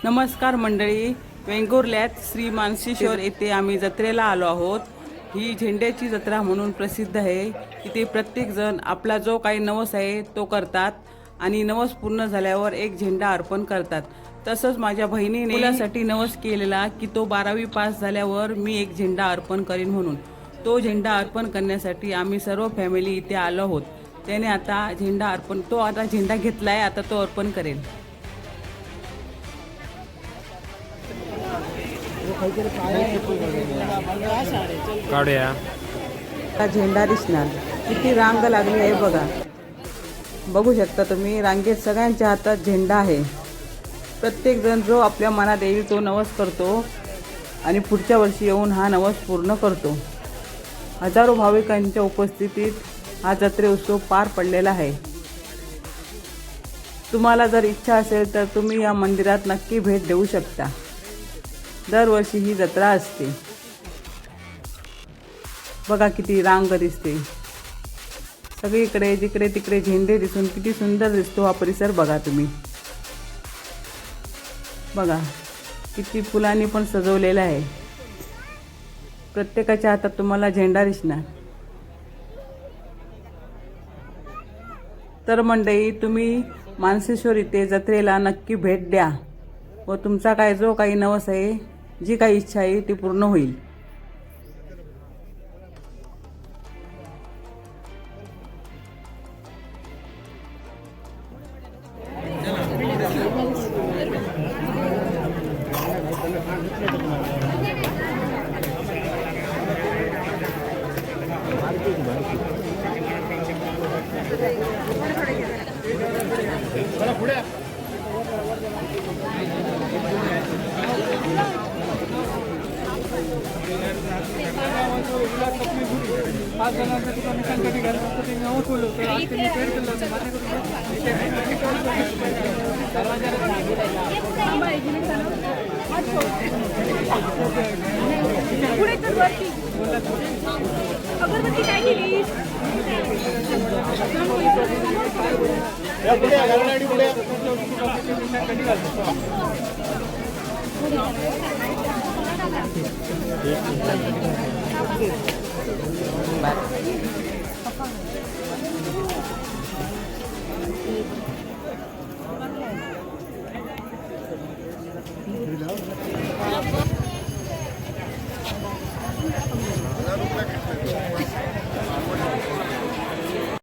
नमस्कार मंडळी, वेंगुर्ल्यात श्री मानसीश्वर येथे आम्ही जत्रेला आलो आहोत। ही झेंड्याची जत्रा म्हणून प्रसिद्ध आहे। इथे प्रत्येक जण आपला जो काही नवस आहे तो करतात आणि नवस पूर्ण झाल्यावर एक झेंडा अर्पण करतात। तसंच माझ्या बहिणीने मुलासाठी नवस केलेला की तो 12वी पास झाल्यावर मी एक झेंडा अर्पण करीन म्हणून। तो झेंडा अर्पण करण्यासाठी आम्ही सर्व फॅमिली इथे आलो आहोत। त्याने आता झेंडा घेतलाय, आता तो अर्पण करेल। काढूया। हा झेंडा दिसणार, किती रांग लागली आहे बघा। बघू शकता तुम्ही, रांगेत सगळ्यांच्या हातात झेंडा आहे। प्रत्येक जण जो आपल्या मनात येईल तो नवस करतो आणि पुढच्या वर्षी येऊन हा नवस पूर्ण करतो। हजारो भाविकांच्या उपस्थितीत हा जत्रे उत्सव पार पडलेला आहे। तुम्हाला जर इच्छा असेल तर तुम्ही या मंदिरात नक्की भेट देऊ शकता। दरवर्षी ही जत्रा असते। बघा किती रांग दिसते, सगळीकडे जिकडे तिकडे झेंडे दिसून किती सुंदर दिसतो हा परिसर। बघा तुम्ही, बघा किती फुलांनी पण सजवलेला आहे। प्रत्येकाच्या हातात तुम्हाला झेंडा दिसणार। तर मंडळी, तुम्ही मानसेश्वर इथे जत्रेला नक्की भेट द्या व तुमचा जो काही नवस आहे, जी काही इच्छा आहे ती पूर्ण होईल।